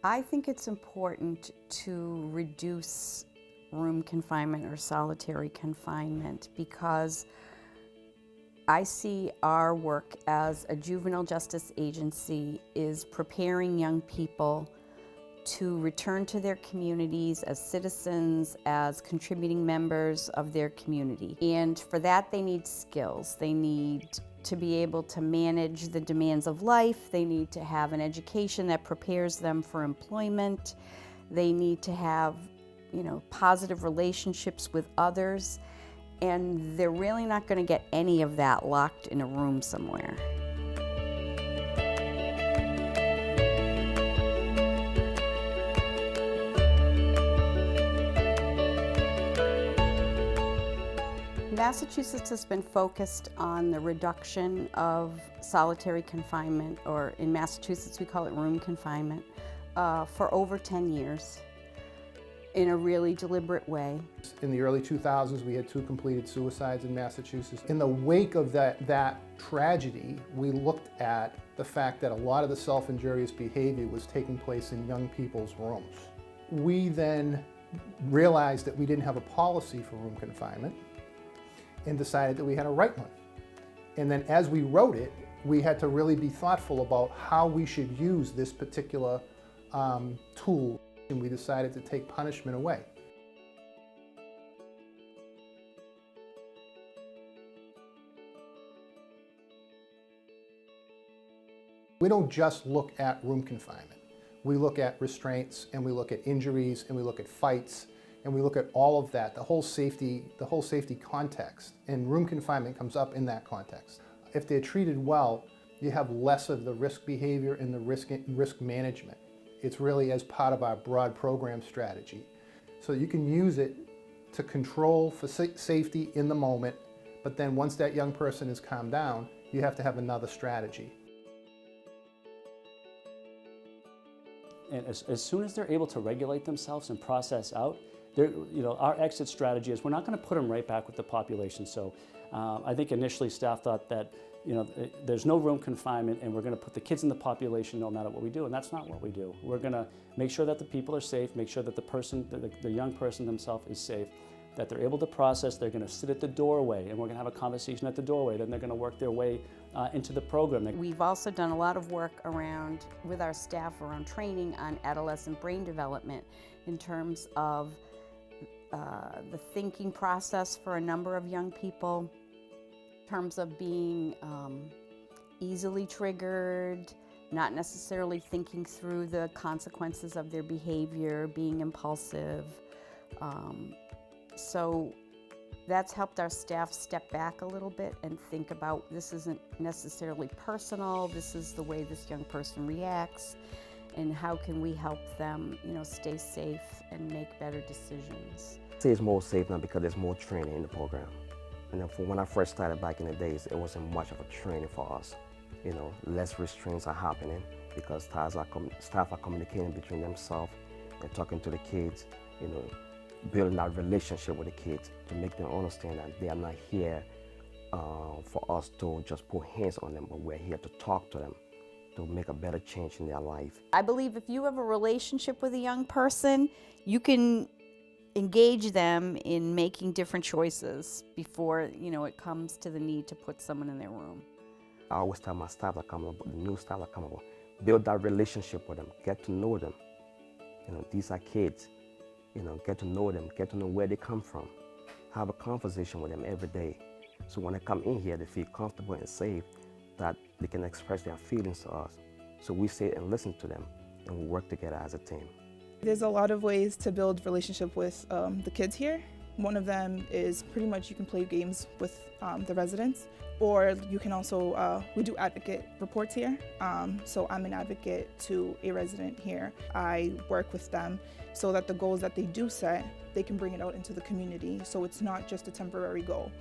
I think it's important to reduce room confinement or solitary confinement because I see our work as a juvenile justice agency is preparing young people to return to their communities as citizens, as contributing members of their community. And for that, they need skills. They need to be able to manage the demands of life. They need to have an education that prepares them for employment. They need to have, positive relationships with others. And they're really not going to get any of that locked in a room somewhere. Massachusetts has been focused on the reduction of solitary confinement, or in Massachusetts we call it room confinement, for over 10 years in a really deliberate way. In the early 2000s, we had 2 completed suicides in Massachusetts. In the wake of that tragedy, we looked at the fact that a lot of the self-injurious behavior was taking place in young people's rooms. We then realized that we didn't have a policy for room confinement and decided that we had to write one. And then as we wrote it, we had to really be thoughtful about how we should use this particular tool, and we decided to take punishment away. We don't just look at room confinement. We look at restraints, and we look at injuries, and we look at fights, and we look at all of that, the whole safety context, and room confinement comes up in that context. If they're treated well, you have less of the risk behavior and the risk management. It's really as part of our broad program strategy. So you can use it to control for safety in the moment, but then once that young person is calmed down, you have to have another strategy. And as soon as they're able to regulate themselves and process out, our exit strategy is we're not going to put them right back with the population. So I think initially staff thought that there's no room confinement and we're going to put the kids in the population no matter what we do, and that's not what we do. We're going to make sure that the people are safe, make sure that the young person themselves is safe, that they're able to process. They're going to sit at the doorway and we're going to have a conversation at the doorway. Then they're going to work their way into the program. We've also done a lot of work with our staff around training on adolescent brain development in terms of the thinking process for a number of young people, in terms of being easily triggered, not necessarily thinking through the consequences of their behavior, being impulsive. So that's helped our staff step back a little bit and think about, this isn't necessarily personal, this is the way this young person reacts, and how can we help them, stay safe and make better decisions. I'd say it's more safe now because there's more training in the program. And then when I first started back in the days, it wasn't much of a training for us. Less restraints are happening because staff are communicating between themselves and talking to the kids, building that relationship with the kids to make them understand that they are not here for us to just put hands on them, but we're here to talk to them, to make a better change in their life. I believe if you have a relationship with a young person, you can engage them in making different choices before, it comes to the need to put someone in their room. I always tell my staff that come up, the new staff that come up, build that relationship with them, get to know them. These are kids. Get to know them, get to know where they come from. Have a conversation with them every day. So when they come in here, they feel comfortable and safe that they can express their feelings to us. So we sit and listen to them, and we work together as a team. There's a lot of ways to build relationship with the kids here. One of them is pretty much you can play games with the residents, or you can also, we do advocate reports here. So I'm an advocate to a resident here. I work with them so that the goals that they do set, they can bring it out into the community. So it's not just a temporary goal.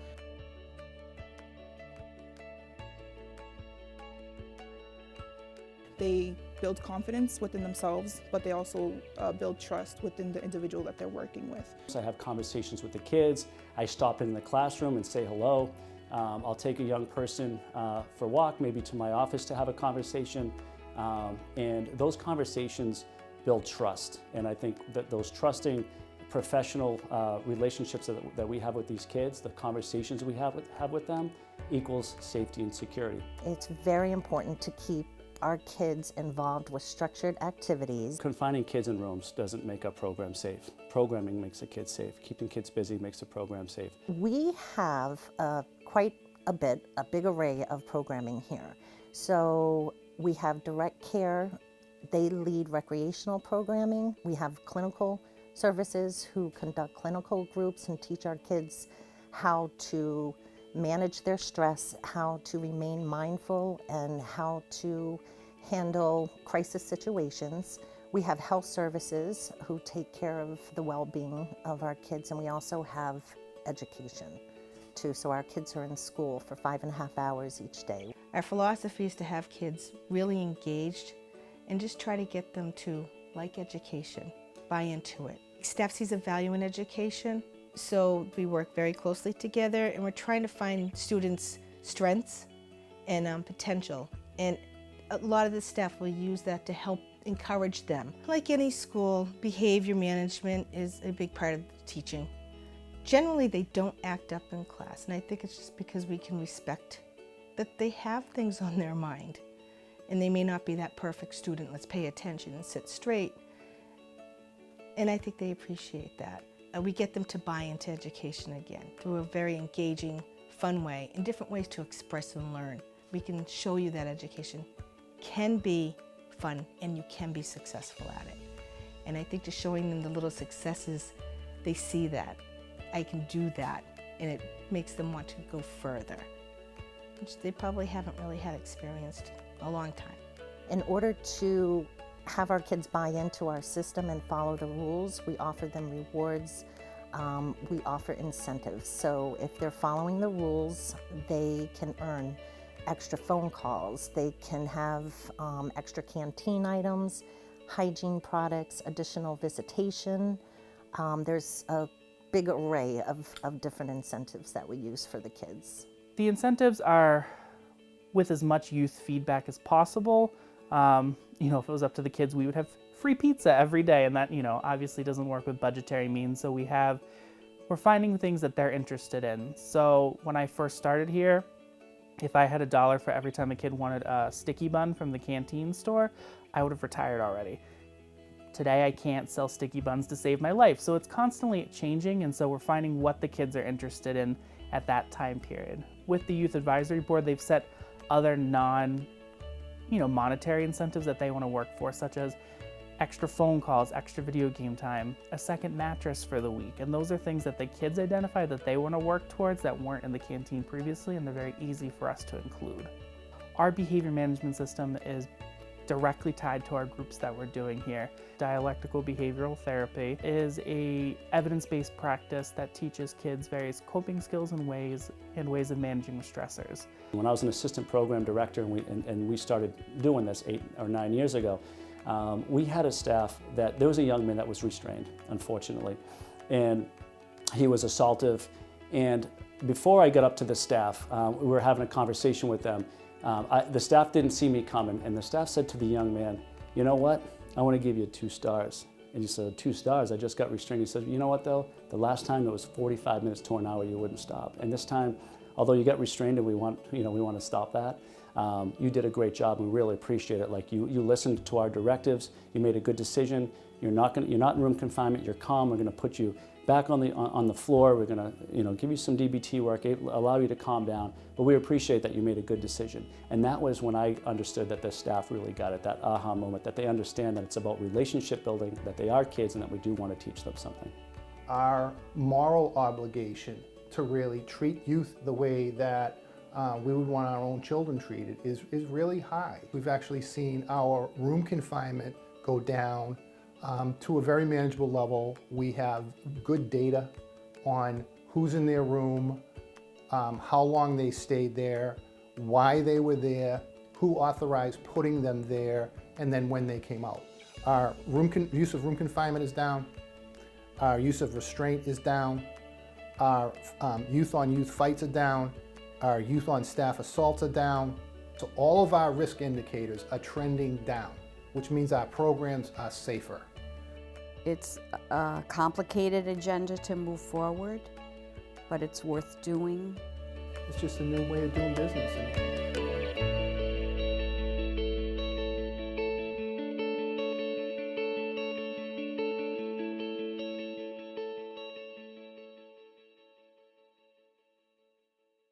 They build confidence within themselves, but they also build trust within the individual that they're working with. So I have conversations with the kids. I stop in the classroom and say hello. I'll take a young person for a walk, maybe to my office to have a conversation. And those conversations build trust. And I think that those trusting professional relationships that we have with these kids, the conversations we have with them, equals safety and security. It's very important to keep our kids involved with structured activities. Confining kids in rooms doesn't make a program safe. Programming makes a kid safe. Keeping kids busy makes a program safe. We have quite a big array of programming here. So we have direct care. They lead recreational programming. We have clinical services who conduct clinical groups and teach our kids how to manage their stress, how to remain mindful, and how to handle crisis situations. We have health services who take care of the well-being of our kids, and we also have education too. So our kids are in school for 5.5 hours each day. Our philosophy is to have kids really engaged and just try to get them to like education, buy into it. Staff sees a value in education, so we work very closely together, and we're trying to find students' strengths and potential. And a lot of the staff will use that to help encourage them. Like any school, behavior management is a big part of teaching. Generally, they don't act up in class, and I think it's just because we can respect that they have things on their mind, and they may not be that perfect student. Let's pay attention and sit straight. And I think they appreciate that. We get them to buy into education again through a very engaging, fun way, and different ways to express and learn. We can show you that education can be fun and you can be successful at it. And I think just showing them the little successes, they see that. I can do that, and it makes them want to go further, which they probably haven't really had experienced in a long time. In order to have our kids buy into our system and follow the rules, we offer them rewards, we offer incentives. So if they're following the rules, they can earn extra phone calls, they can have extra canteen items, hygiene products, additional visitation. There's a big array of different incentives that we use for the kids. The incentives are with as much youth feedback as possible. You know, if it was up to the kids, we would have free pizza every day, and that, you know, obviously doesn't work with budgetary means. So we're finding things that they're interested in. So when I first started here, if I had $1 for every time a kid wanted a sticky bun from the canteen store, I would have retired already. Today I can't sell sticky buns to save my life. So it's constantly changing, and so we're finding what the kids are interested in at that time period. With the Youth Advisory Board, they've set other monetary incentives that they want to work for, such as extra phone calls, extra video game time, a second mattress for the week. And those are things that the kids identify that they want to work towards that weren't in the canteen previously, and they're very easy for us to include. Our behavior management system is directly tied to our groups that we're doing here. Dialectical behavioral therapy is a evidence-based practice that teaches kids various coping skills and ways of managing the stressors. When I was an assistant program director and we started doing this 8 or 9 years ago, we had a staff that, there was a young man that was restrained, unfortunately, and he was assaultive. And before I got up to the staff, we were having a conversation with them. The staff didn't see me coming, and the staff said to the young man, "You know what? I want to give you 2 stars." And he said, 2 stars? I just got restrained. He said, "You know what though? The last time it was 45 minutes to an hour, you wouldn't stop. And this time, although you got restrained and we want to stop that, you did a great job. We really appreciate it. Like you listened to our directives. You made a good decision. You're not in room confinement. You're calm. We're going to put you back on the floor. We're going to give you some DBT work, allow you to calm down. But we appreciate that you made a good decision." And that was when I understood that the staff really got it, that aha moment, that they understand that it's about relationship building, that they are kids, and that we do want to teach them something. Our moral obligation to really treat youth the way that we would want our own children treated is really high. We've actually seen our room confinement go down to a very manageable level. We have good data on who's in their room, how long they stayed there, why they were there, who authorized putting them there, and then when they came out. Our use of room confinement is down. Our use of restraint is down. Our youth-on-youth fights are down. Our youth-on-staff assaults are down. So all of our risk indicators are trending down. which means our programs are safer. It's a complicated agenda to move forward, but it's worth doing. It's just a new way of doing business.